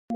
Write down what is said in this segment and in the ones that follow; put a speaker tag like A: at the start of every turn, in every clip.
A: Hey,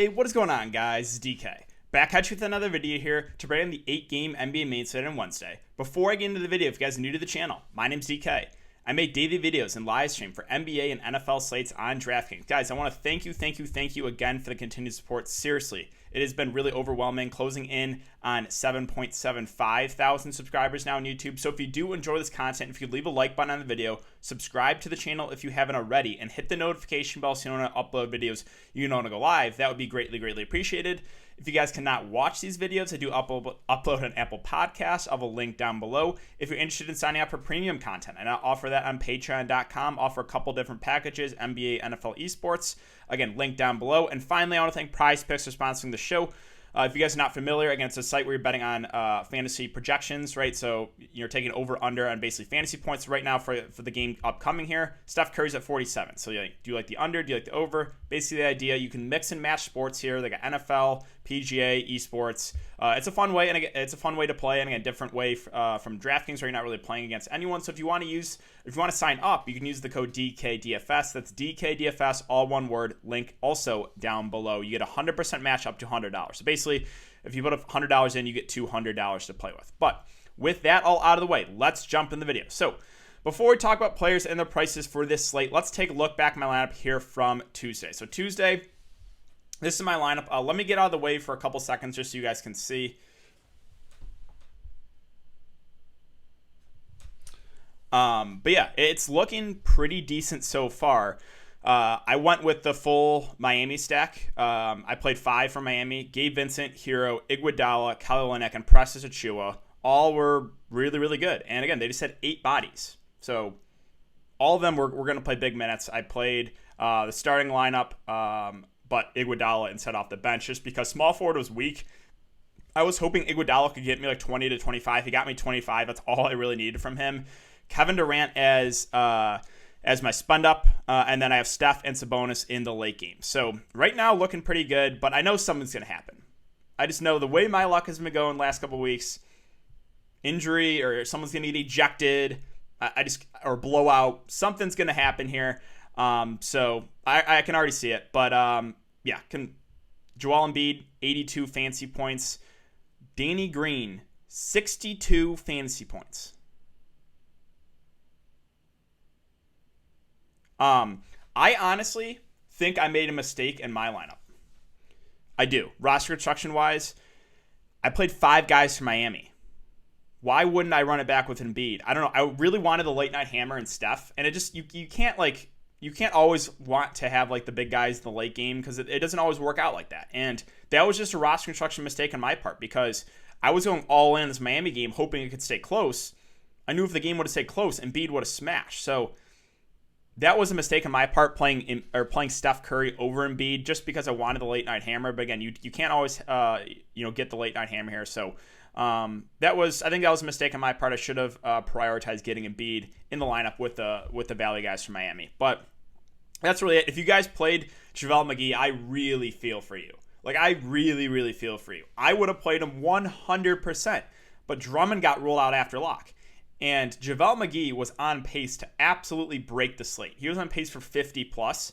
A: what is going on, guys? It's DK. Back at you with another video here to break down the 8-game NBA main slate on Wednesday. Before I get into the video, if you guys are new to the channel, my name's DK. I make daily videos and live stream for NBA and NFL slates on Draftkings. Guys, I want to thank you again for the continued support. Seriously, it has been really overwhelming, closing in on 7.75 thousand subscribers now on YouTube. So if you do enjoy this content, if you leave a like button on the video, subscribe to the channel if you haven't already, and hit the notification bell so you know when I upload videos, you know when to go live. That would be greatly appreciated. If you guys cannot watch these videos, I do upload an Apple Podcast. I'll have a link down below if you're interested in signing up for premium content. And I'll offer that on patreon.com. Offer a couple different packages, NBA, NFL, esports. Again, link down below. And finally, I want to thank Prize Picks for sponsoring the show. If you guys are not familiar, again, it's a site where you're betting on fantasy projections, right? So you're taking over-under on basically fantasy points right now for the game upcoming here. Steph Curry's at 47. So do you like the under? Do you like the over? Basically, the idea, you can mix and match sports here. They got NFL, PGA, esports. It's a fun way, and again, it's a fun way to play, and again, a different way from DraftKings where you're not really playing against anyone. So if you want to sign up, you can use the code DKDFS. That's DKDFS, all one word. Link also down below. You get a 100% match up to $100. So basically, if you put $100 in, you get $200 to play with. But with that all out of the way, let's jump in the video. So before we talk about players and their prices for this slate, let's take a look back at my lineup here from Tuesday. So Tuesday, this is my lineup. Let me get out of the way for a couple seconds just so you guys can see. But yeah, it's looking pretty decent so far. I went with the full Miami stack. I played 5 for Miami. Gabe Vincent, Hero, Iguodala, Kelly Olynyk, and Precious Achiuwa. All were really good. And again, they just had 8 bodies. So all of them were going to play big minutes. I played the starting lineup, but Iguodala instead off the bench just because small forward was weak. I was hoping Iguodala could get me like 20 to 25. He got me 25. That's all I really needed from him. Kevin Durant as my spend up, and then I have Steph and Sabonis in the late game. So right now looking pretty good, but I know something's going to happen. I just know the way my luck has been going last couple of weeks, injury or someone's going to get ejected, or blowout, something's going to happen here. So I can already see it, but yeah, Joel Embiid, 82 fantasy points. Danny Green, 62 fantasy points. I honestly think I made a mistake in my lineup. I do. Roster construction wise, I played 5 guys for Miami. Why wouldn't I run it back with Embiid? I don't know. I really wanted the late night hammer and Steph, and it just you can't always want to have like the big guys in the late game because it doesn't always work out like that. And that was just a roster construction mistake on my part because I was going all in this Miami game hoping it could stay close. I knew if the game would have stayed close, Embiid would have smashed. So that was a mistake on my part playing Steph Curry over Embiid just because I wanted the late night hammer. But again, you can't always get the late night hammer here. So I think that was a mistake on my part. I should have prioritized getting Embiid in the lineup with the Valley guys from Miami. But that's really it. If you guys played JaVale McGee, I really feel for you. Like I really feel for you. I would have played him 100%, but Drummond got ruled out after lock. And JaVale McGee was on pace to absolutely break the slate. He was on pace for 50 plus,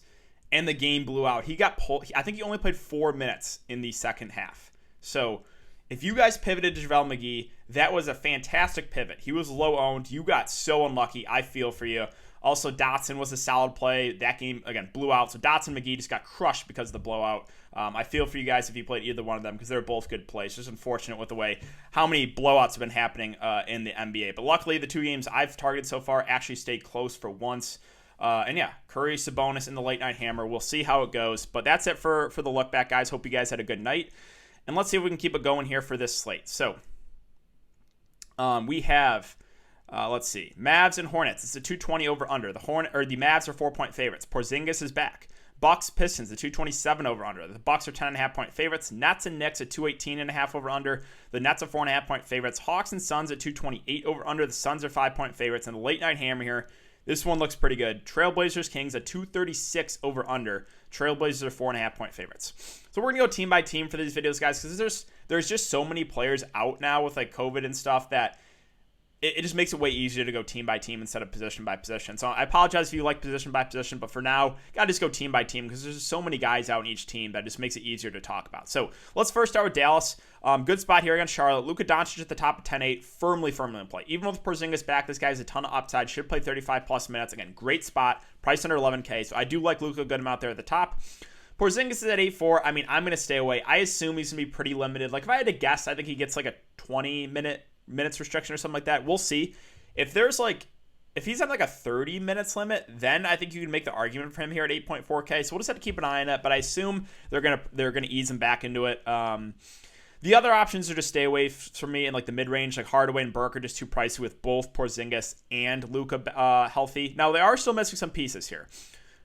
A: and the game blew out. He got pulled. I think he only played 4 minutes in the second half. So if you guys pivoted to JaVale McGee, that was a fantastic pivot. He was low owned. You got so unlucky. I feel for you. Also, Dotson was a solid play. That game, again, blew out. So Dotson and McGee just got crushed because of the blowout. I feel for you guys if you played either one of them because they're both good plays. Just unfortunate with the way how many blowouts have been happening in the NBA. But luckily, the 2 games I've targeted so far actually stayed close for once. And yeah, Curry, Sabonis in the late night hammer. We'll see how it goes. But that's it for the look back, guys. Hope you guys had a good night. And let's see if we can keep it going here for this slate. So we have Let's see. Mavs and Hornets. It's a 220 over under. The Mavs are 4-point favorites. Porzingis is back. Bucks, Pistons, the 227 over under. The Bucks are 10.5 point favorites. Nets and Knicks at 218.5 over under. The Nets are 4.5 point favorites. Hawks and Suns at 228 over under. The Suns are 5-point favorites. And the late night hammer here, this one looks pretty good. Trailblazers, Kings at 236 over under. Trailblazers are 4.5 point favorites. So we're gonna go team by team for these videos, guys, because there's just so many players out now with like COVID and stuff that it just makes it way easier to go team by team instead of position by position. So I apologize if you like position by position, but for now, gotta just go team by team because there's just so many guys out in each team that just makes it easier to talk about. So let's first start with Dallas. Good spot here against Charlotte. Luka Doncic at the top of 10-8, firmly in play. Even with Porzingis back, this guy has a ton of upside. Should play 35+ minutes. Again, great spot. Price under 11K. So I do like Luka a good amount there at the top. Porzingis is at 8-4. I mean, I'm going to stay away. I assume he's going to be pretty limited. Like, if I had to guess, I think he gets like a 20-minutes restriction or something like that. We'll see. If he's at like a 30 minutes limit, then I think you can make the argument for him here at 8.4K. So we'll just have to keep an eye on it. But I assume they're gonna ease him back into it. The other options are to stay away from me in like the mid range, like Hardaway and Burke are just too pricey with both Porzingis and Luka healthy. Now they are still missing some pieces here.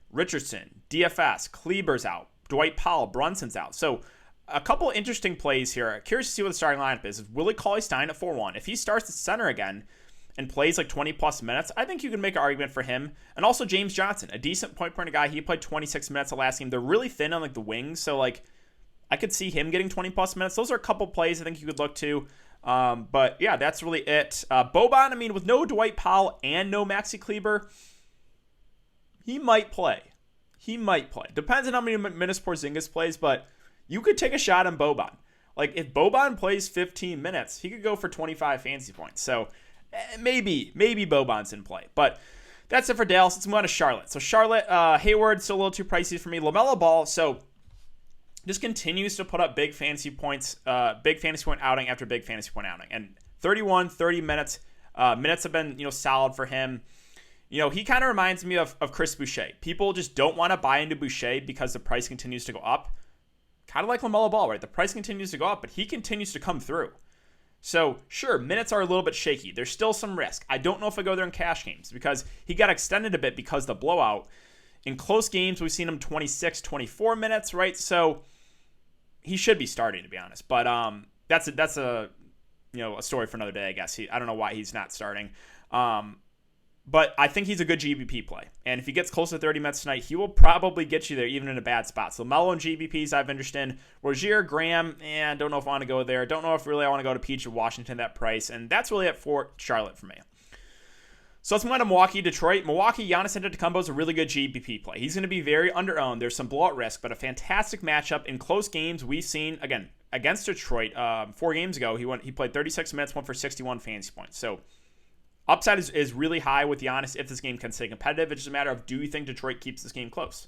A: Richardson, DFS, Kleber's out, Dwight Powell, Brunson's out. So a couple interesting plays here. Curious to see what the starting lineup is. Willie Cauley-Stein at 4-1. If he starts at center again and plays like 20+ minutes, I think you can make an argument for him. And also James Johnson, a decent point per guy. He played 26 minutes the last game. They're really thin on like the wings, so like I could see him getting 20+ minutes. Those are a couple plays I think you could look to. But yeah, that's really it. Boban, I mean, with no Dwight Powell and no Maxi Kleber, he might play. Depends on how many minutes Porzingis plays, but you could take a shot on Boban. Like, if Boban plays 15 minutes, he could go for 25 fantasy points. So, maybe Boban's in play. But that's it for Dallas. Let's move on to Charlotte. So, Charlotte, Hayward, still a little too pricey for me. LaMelo Ball, so just continues to put up big fantasy points, big fantasy point outing after big fantasy point outing. And 30 minutes. Minutes have been, solid for him. He kind of reminds me of Chris Boucher. People just don't want to buy into Boucher because the price continues to go up. Kind of like LaMelo Ball, right? The price continues to go up, but he continues to come through. So, sure, minutes are a little bit shaky. There's still some risk. I don't know if I go there in cash games because he got extended a bit because of the blowout. In close games, we've seen him 26, 24 minutes, right? So, he should be starting, to be honest. But that's a story for another day, I guess. I don't know why he's not starting. But I think he's a good GBP play. And if he gets close to 30 minutes tonight, he will probably get you there even in a bad spot. So Melo and GBPs I've interested in. Rozier, Graham, don't know if I want to go there. Don't know if really I want to go to Peach of Washington, that price. And that's really it for Charlotte for me. So let's move on to Milwaukee, Detroit. Milwaukee, Giannis Antetokounmpo is a really good GBP play. He's going to be very under-owned. There's some blowout risk, but a fantastic matchup. In close games, we've seen, again, against Detroit, 4 games ago, he played 36 minutes, went for 61 fantasy points. So upside is really high with Giannis if this game can stay competitive. It's just a matter of, do you think Detroit keeps this game close?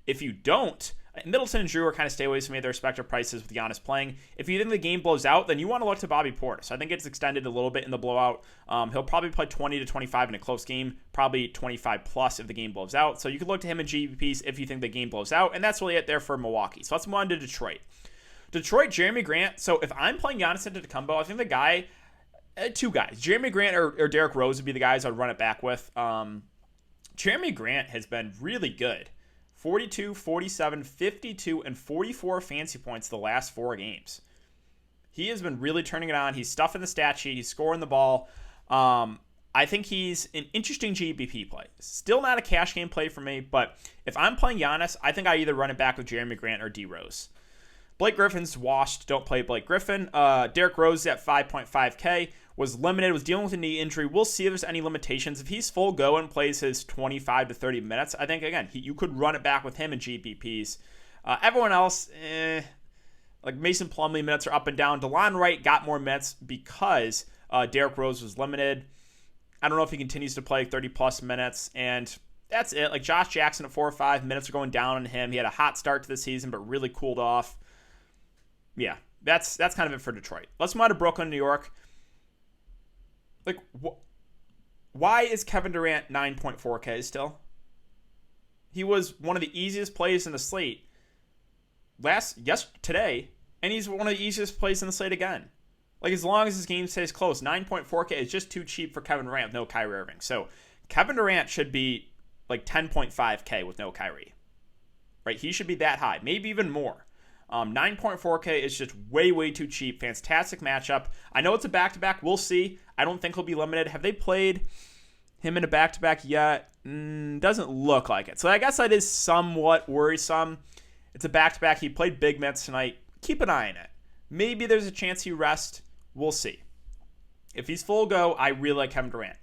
A: If you don't, Middleton and Drew are kind of stay away from their respective prices with Giannis playing. If you think the game blows out, then you want to look to Bobby Portis. I think it's extended a little bit in the blowout. He'll probably play 20 to 25 in a close game, probably 25 plus if the game blows out. So you could look to him in GPPs if you think the game blows out, and that's really it there for Milwaukee. So let's move on to Detroit. Detroit, Jeremy Grant. So if I'm playing Giannis Antetokounmpo, I think the guy, 2 guys, Jeremy Grant or Derrick Rose would be the guys I'd run it back with. Jeremy Grant has been really good. 42, 47, 52, and 44 fantasy points the last 4 games. He has been really turning it on. He's stuffing the stat sheet. He's scoring the ball. I think he's an interesting GBP play. Still not a cash game play for me, but if I'm playing Giannis, I think I either run it back with Jeremy Grant or D Rose. Blake Griffin's washed. Don't play Blake Griffin. Derrick Rose at 5.5K. Was limited, was dealing with a knee injury. We'll see if there's any limitations. If he's full go and plays his 25 to 30 minutes, I think, again, you could run it back with him in GPPs. Everyone else, like Mason Plumlee, minutes are up and down. DeLon Wright got more minutes because Derrick Rose was limited. I don't know if he continues to play 30-plus minutes, and that's it. Like Josh Jackson at 4 or 5 minutes are going down on him. He had a hot start to the season, but really cooled off. Yeah, that's kind of it for Detroit. Let's move on to Brooklyn, New York. Like, why is Kevin Durant 9.4K still? He was one of the easiest plays in the slate today, and he's one of the easiest plays in the slate again. Like, as long as his game stays close, 9.4K is just too cheap for Kevin Durant with no Kyrie Irving. So Kevin Durant should be like 10.5K with no Kyrie, right? He should be that high, maybe even more. 9.4K is just way, way too cheap. Fantastic matchup. I know it's a back-to-back. We'll see. I don't think he'll be limited. Have they played him in a back-to-back yet? Doesn't look like it. So I guess that is somewhat worrisome. It's a back-to-back. He played big minutes tonight. Keep an eye on it. Maybe there's a chance he rests. We'll see. If he's full go, I really like Kevin Durant.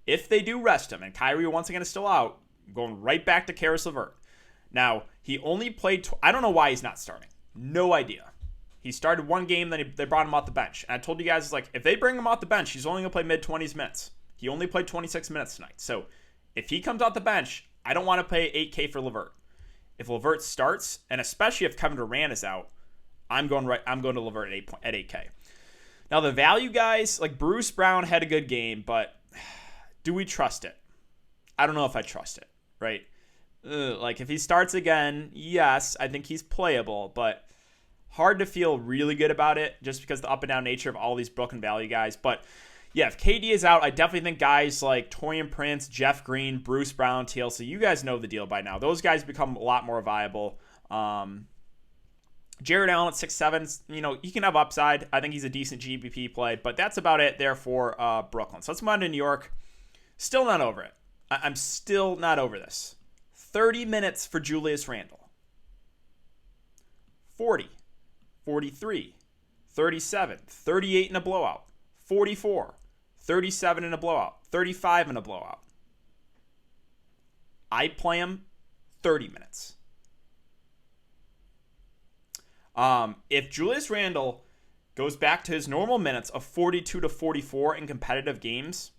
A: If they do rest him and Kyrie once again is still out, I'm going right back to Karis LeVert. Now, he only played, I don't know why he's not starting. No idea. He started one game, then they brought him off the bench. And I told you guys, like, if they bring him off the bench, he's only going to play mid-20s minutes. He only played 26 minutes tonight. So if he comes off the bench, I don't want to pay $8K for LeVert. If LeVert starts, and especially if Kevin Durant is out, I'm going to LeVert at 8K. Now, the value guys, like Bruce Brown had a good game, but do we trust it? I don't know if I trust it, right? Like, if he starts again, yes, I think he's playable, but hard to feel really good about it just because of the up and down nature of all these Brooklyn value guys. But yeah, if KD is out, I definitely think guys like Taurean Prince, Jeff Green, Bruce Brown, TLC, you guys know the deal by now. Those guys become a lot more viable. Jared Allen at 6'7", you can have upside. I think he's a decent GPP play, but that's about it there for Brooklyn. So let's move on to New York. Still not over it. I'm still not over this. 30 minutes for Julius Randle. 40, 43, 37, 38 in a blowout, 44, 37 in a blowout, 35 in a blowout. I play him 30 minutes. If Julius Randle goes back to his normal minutes of 42 to 44 in competitive games,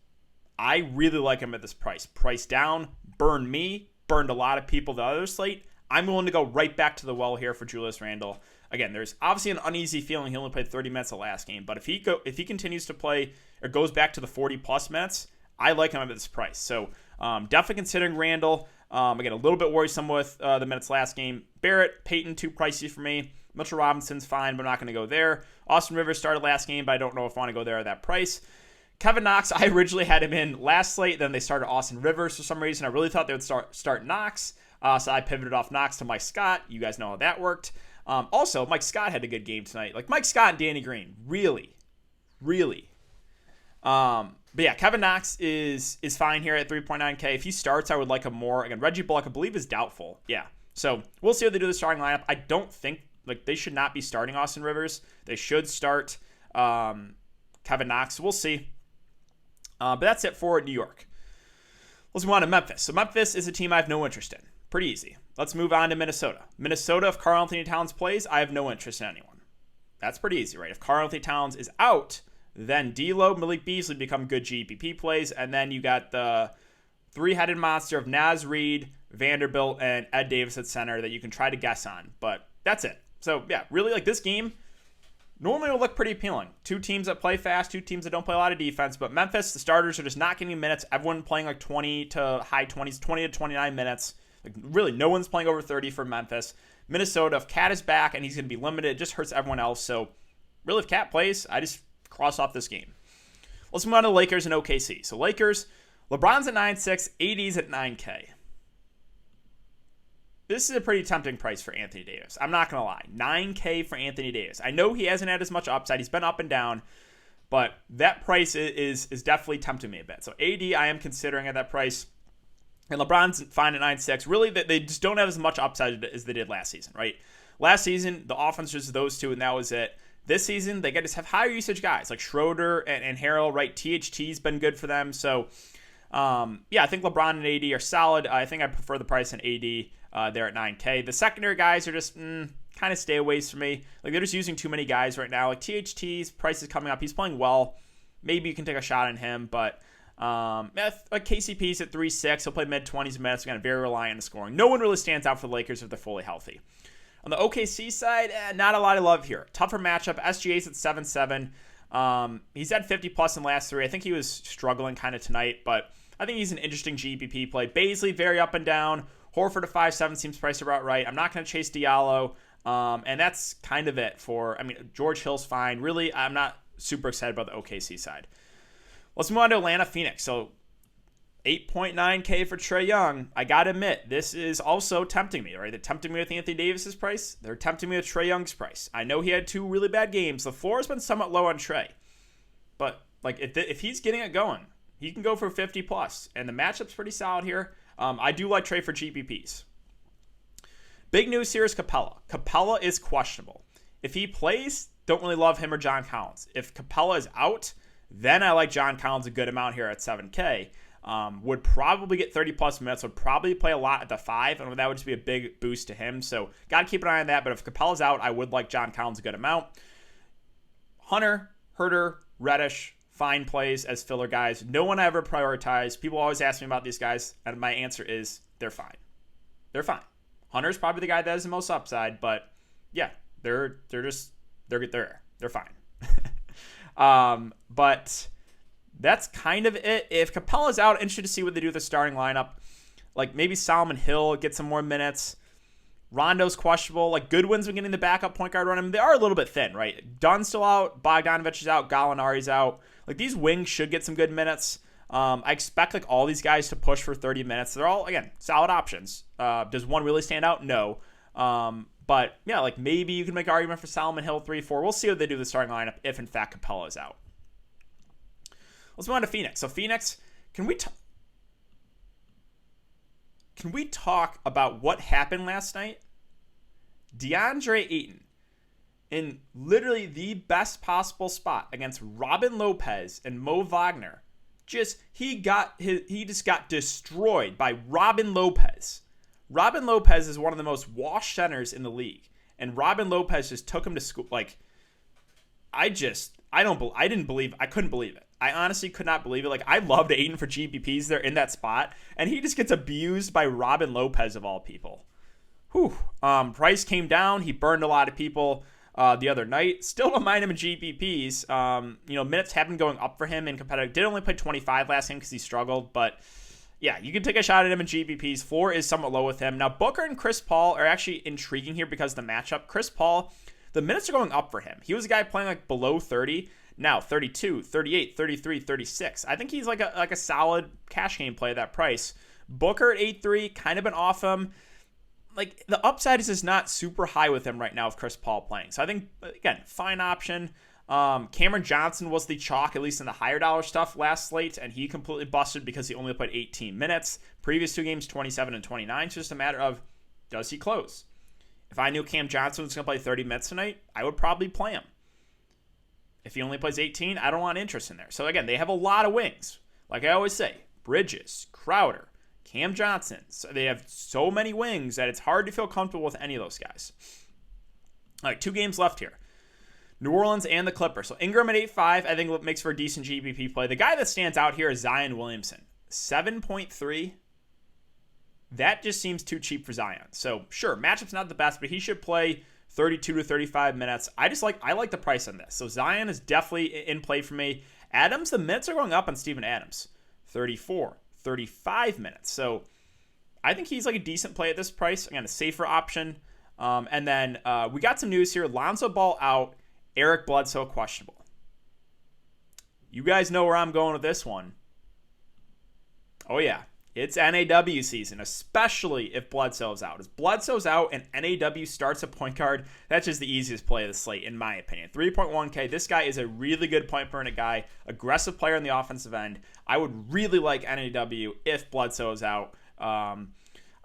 A: I really like him at this price. Price down, burned me, burned a lot of people the other slate. I'm willing to go right back to the well here for Julius Randle. Again, there's obviously an uneasy feeling he only played 30 minutes the last game, but if he continues to play or goes back to the 40-plus minutes, I like him at this price. So definitely considering Randle. Again, a little bit worrisome with the minutes last game. Barrett, Peyton, too pricey for me. Mitchell Robinson's fine, but I'm not going to go there. Austin Rivers started last game, but I don't know if I want to go there at that price. Kevin Knox, I originally had him in last slate. Then they started Austin Rivers for some reason. I really thought they would start Knox. So I pivoted off Knox to Mike Scott. You guys know how that worked. Also, Mike Scott had a good game tonight. Like Mike Scott and Danny Green. Really. But yeah, Kevin Knox is fine here at 3.9K. If he starts, I would like him more. Again, Reggie Bullock, I believe, is doubtful. Yeah. So we'll see what they do with the starting lineup. I don't think they should not be starting Austin Rivers. They should start Kevin Knox. We'll see. But that's it for New York. Let's move on to Memphis. So Memphis is a team I have no interest in. Pretty easy. Let's move on to Minnesota. Minnesota, if Karl-Anthony Towns plays, I have no interest in anyone. That's pretty easy, right? If Karl-Anthony Towns is out, then D'Lo, Malik Beasley become good GPP plays, and then you got the three-headed monster of Naz Reid, Vanderbilt, and Ed Davis at center that you can try to guess on. But that's it. So, yeah, really, like, this game normally will look pretty appealing. Two teams that play fast, two teams that don't play a lot of defense. But Memphis, the starters are just not getting minutes. Everyone playing like 20 to high 20s, 20 to 29 minutes. Like, really, no one's playing over 30 for Memphis. Minnesota, if Cat is back and he's going to be limited, it just hurts everyone else. So, really, if Cat plays, I just cross off this game. Let's move on to Lakers and OKC. So, Lakers, LeBron's at 9.6, AD's at 9K. This is a pretty tempting price for Anthony Davis. I'm not going to lie. 9K for Anthony Davis. I know he hasn't had as much upside. He's been up and down, but that price is definitely tempting me a bit. So AD, I am considering at that price. And LeBron's fine at 9.6. Really, they just don't have as much upside as they did last season, right? Last season, the offense was those two, and that was it. This season, they just have higher usage guys like Schroeder and Harrell, right? THT's been good for them. So, yeah, I think LeBron and AD are solid. I think I prefer the price on AD. They're at 9K. The secondary guys are just kind of stay away from me. Like, they're just using too many guys right now. Like, THT's price is coming up. He's playing well. Maybe you can take a shot on him. But like KCP's at 3.6. He'll play mid-20s minutes. Again, very reliant on scoring. No one really stands out for the Lakers if they're fully healthy. On the OKC side, not a lot of love here. Tougher matchup. SGA's at 7.7. He's had 50-plus in the last three. I think he was struggling kind of tonight. But I think he's an interesting GPP play. Baisley, very up and down. Horford at 5.7 seems priced about right. I'm not going to chase Diallo. And that's kind of it for, George Hill's fine. Really, I'm not super excited about the OKC side. Let's move on to Atlanta Phoenix. So 8.9K for Trae Young. I got to admit, this is also tempting me, right? They're tempting me with Anthony Davis's price. They're tempting me with Trae Young's price. I know he had 2 really bad games. The floor has been somewhat low on Trae. But like if he's getting it going, he can go for 50 plus. And the matchup's pretty solid here. I do like Trae for GPPs. Big news here is Capella. Capella is questionable. If he plays, don't really love him or John Collins. If Capella is out, then I like John Collins a good amount here at 7K. Would probably get 30 plus minutes, would probably play a lot at the 5, and that would just be a big boost to him. So got to keep an eye on that. But if Capella's out, I would like John Collins a good amount. Hunter, Herter, Reddish, fine plays as filler guys. No one I ever prioritized. People always ask me about these guys, and my answer is they're fine. They're fine. Hunter's probably the guy that has the most upside, but yeah, they're fine. But that's kind of it. If Capella's out, interested to see what they do with the starting lineup. Like maybe Solomon Hill get some more minutes. Rondo's questionable. Like Goodwin's been getting the backup point guard run. I mean, they are a little bit thin, right? Dunn's still out. Bogdanovich is out. Gallinari's out. Like these wings should get some good minutes. I expect like all these guys to push for 30 minutes. They're all, again, solid options. Does one really stand out? No. But yeah, like maybe you can make an argument for Solomon Hill 3-4. We'll see what they do with the starting lineup if in fact Capella is out. Let's move on to Phoenix. So Phoenix, can we talk about what happened last night? DeAndre Ayton, in literally the best possible spot against Robin Lopez and Mo Wagner, he just got destroyed by Robin Lopez. Robin Lopez is one of the most washed centers in the league, and Robin Lopez just took him to school. Like, I couldn't believe it. I honestly could not believe it. Like, I loved Ayton for GPPs there in that spot, and he just gets abused by Robin Lopez of all people. Whew. Price came down. He burned a lot of people the other night. Still don't mind him in GPPs. Minutes have been going up for him in competitive. Did only play 25 last game because he struggled, but yeah, you can take a shot at him in GPPs. Floor is somewhat low with him. Now, Booker and Chris Paul are actually intriguing here because of the matchup. Chris Paul, the minutes are going up for him. He was a guy playing like below 30. Now, 32, 38, 33, 36. I think he's like a solid cash game play at that price. Booker at 8.3, kind of been off him. Like, the upside is just not super high with him right now with Chris Paul playing. So I think, again, fine option. Cameron Johnson was the chalk, at least in the higher dollar stuff last slate, and he completely busted because he only played 18 minutes. Previous 2 games, 27 and 29. It's just a matter of, does he close? If I knew Cam Johnson was going to play 30 minutes tonight, I would probably play him. If he only plays 18, I don't want interest in there. So again, they have a lot of wings. Like I always say, Bridges, Crowder, Cam Johnson. So they have so many wings that it's hard to feel comfortable with any of those guys. All right, 2 games left here. New Orleans and the Clippers. So Ingram at 8.5, I think makes for a decent GPP play. The guy that stands out here is Zion Williamson. 7.3. That just seems too cheap for Zion. So sure, matchup's not the best, but he should play 32 to 35 minutes. I like the price on this. So Zion is definitely in play for me. Adams, the minutes are going up on Steven Adams. 34, 35 minutes. So I think he's like a decent play at this price. Again, a safer option. And then we got some news here. Lonzo Ball out. Eric Bledsoe questionable. You guys know where I'm going with this one. Oh yeah. It's NAW season, especially if Bledsoe's out. If Bledsoe's out and NAW starts a point guard, that's just the easiest play of the slate, in my opinion. 3.1K, this guy is a really good point per minute guy, aggressive player on the offensive end. I would really like NAW if Bledsoe's out. I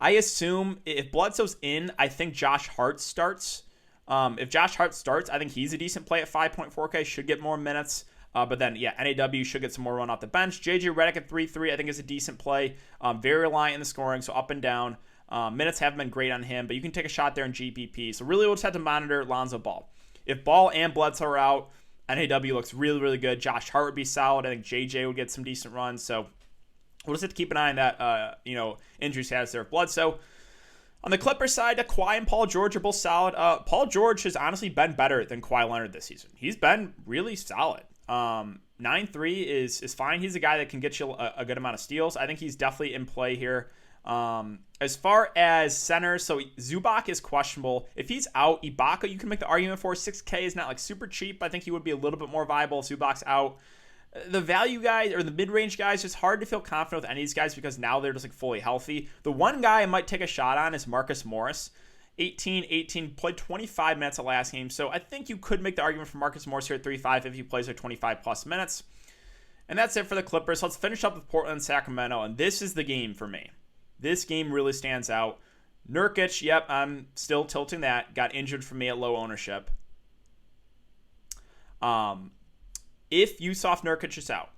A: assume if Bledsoe's in, I think Josh Hart starts. If Josh Hart starts, I think he's a decent play at 5.4K, should get more minutes. But then, yeah, NAW should get some more run off the bench. JJ Redick at 3.3, I think is a decent play. Very reliant in the scoring, so up and down. Minutes haven't been great on him, but you can take a shot there in GPP. So really we'll just have to monitor Lonzo Ball. If Ball and Bledsoe are out, NAW looks really, really good. Josh Hart would be solid. I think JJ would get some decent runs. So we'll just have to keep an eye on that, injury status there of Bledsoe. On the Clippers side, Kawhi and Paul George are both solid. Paul George has honestly been better than Kawhi Leonard this season. He's been really solid. 9.3 is fine. He's a guy that can get you a good amount of steals. I think he's definitely in play here. As far as center, so Zubac is questionable. If he's out, Ibaka, you can make the argument for 6K is not like super cheap. I think he would be a little bit more viable if Zubac's out. The value guys or the mid-range guys, it's hard to feel confident with any of these guys because now they're just like fully healthy. The one guy I might take a shot on is Marcus Morris. 18, played 25 minutes the last game. So I think you could make the argument for Marcus Morris here at 3.5 if he plays like 25 plus minutes. And that's it for the Clippers. Let's finish up with Portland and Sacramento. And this is the game for me. This game really stands out. Nurkic, yep, I'm still tilting that. Got injured for me at low ownership. If Yusuf Nurkic is out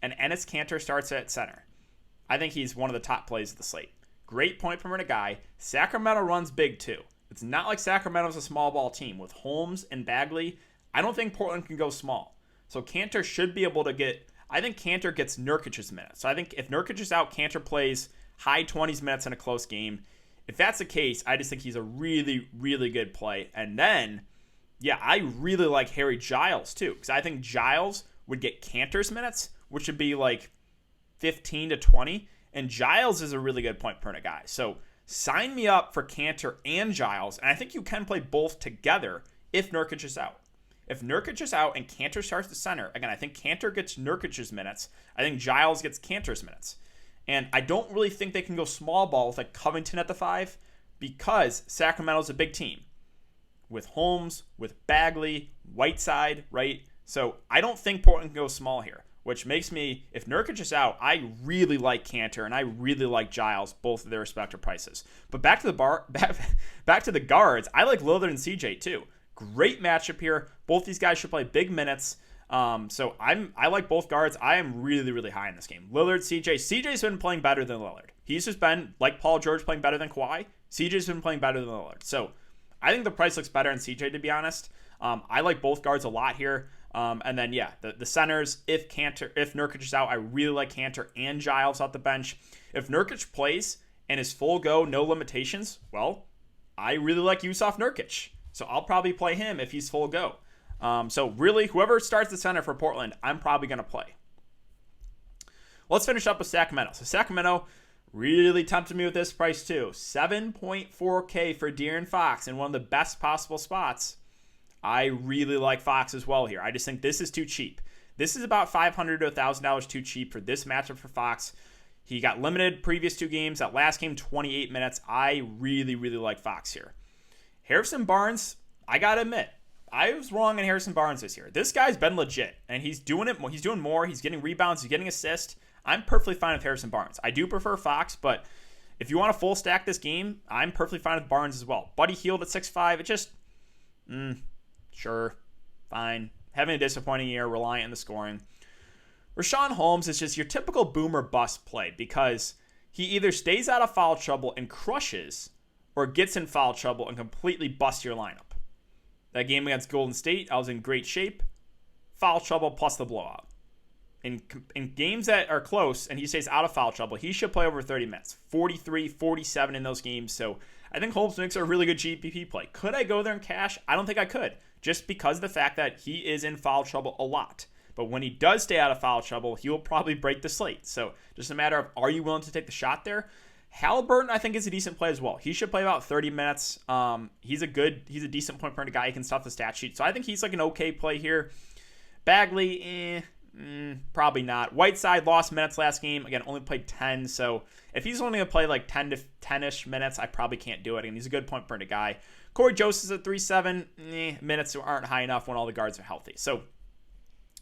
A: and Enes Kanter starts at center, I think he's one of the top plays of the slate. Great point per minute guy. Sacramento runs big too. It's not like Sacramento's a small ball team. With Holmes and Bagley, I don't think Portland can go small. So Kanter should be able to get, I think Kanter gets Nurkic's minutes. So I think if Nurkic is out, Kanter plays high 20s minutes in a close game. If that's the case, I just think he's a really, really good play. And then, yeah, I really like Harry Giles too, because I think Giles would get Kanter's minutes, which would be like 15 to 20. And Giles is a really good point per minute guy. So sign me up for Kanter and Giles. And I think you can play both together if Nurkic is out. If Nurkic is out and Kanter starts the center, again, I think Kanter gets Nurkic's minutes. I think Giles gets Kanter's minutes. And I don't really think they can go small ball with like Covington at the 5 because Sacramento's a big team with Holmes, with Bagley, Whiteside, right? So I don't think Portland can go small here, which makes me, if Nurkic is out, I really like Kanter and I really like Giles, both of their respective prices. But back to the guards, I like Lillard and CJ too. Great matchup here. Both these guys should play big minutes. So I like both guards. I am really, really high in this game. Lillard, CJ. CJ's been playing better than Lillard. He's just been, like Paul George, playing better than Kawhi. CJ's been playing better than Lillard. So I think the price looks better in CJ, to be honest. I like both guards a lot here. And then, yeah, the centers, if Nurkic is out, I really like Kanter and Giles off the bench. If Nurkic plays and is full go, no limitations, well, I really like Yusuf Nurkic. So I'll probably play him if he's full go. So really, whoever starts the center for Portland, I'm probably going to play. Let's finish up with Sacramento. So Sacramento really tempted me with this price too. 7.4K for De'Aaron Fox in one of the best possible spots. I really like Fox as well here. I just think this is too cheap. This is about $500 to $1,000 too cheap for this matchup for Fox. He got limited previous 2 games. That last game, 28 minutes. I really, really like Fox here. Harrison Barnes, I got to admit, I was wrong on Harrison Barnes this year. This guy's been legit, and he's doing it. He's doing more. He's getting rebounds. He's getting assists. I'm perfectly fine with Harrison Barnes. I do prefer Fox, but if you want to full stack this game, I'm perfectly fine with Barnes as well. Buddy Hield at 6'5", it just, sure, fine. Having a disappointing year, reliant on the scoring. Richaun Holmes is just your typical boomer bust play because he either stays out of foul trouble and crushes or gets in foul trouble and completely busts your lineup. That game against Golden State, I was in great shape. Foul trouble plus the blowout. In games that are close and he stays out of foul trouble, he should play over 30 minutes. 43, 47 in those games. So I think Holmes makes a really good GPP play. Could I go there in cash? I don't think I could. Just because of the fact that he is in foul trouble a lot. But when he does stay out of foul trouble, he will probably break the slate. So just a matter of, are you willing to take the shot there? Halliburton, I think, is a decent play as well. He should play about 30 minutes. He's a decent point per guy. He can stuff the stat sheet. So I think he's like an okay play here. Bagley, probably not. Whiteside lost minutes last game. Again, only played 10. So if he's only going to play like 10 to 10-ish minutes, I probably can't do it. And he's a good point per guy. Corey Joseph's at 3.7. Minutes aren't high enough when all the guards are healthy. So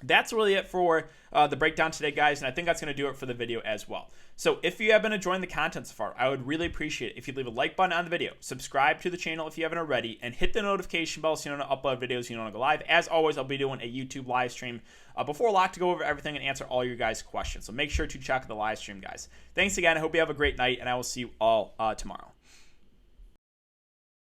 A: that's really it for the breakdown today, guys, and I think that's going to do it for the video as well. So if you have been enjoying the content so far, I would really appreciate it if you leave a like button on the video, subscribe to the channel if you haven't already, and hit the notification bell so you don't upload videos you don't want to go live. As always, I'll be doing a YouTube live stream before lock to go over everything and answer all your guys' questions. So make sure to check the live stream, guys. Thanks again. I hope you have a great night, and I will see you all tomorrow.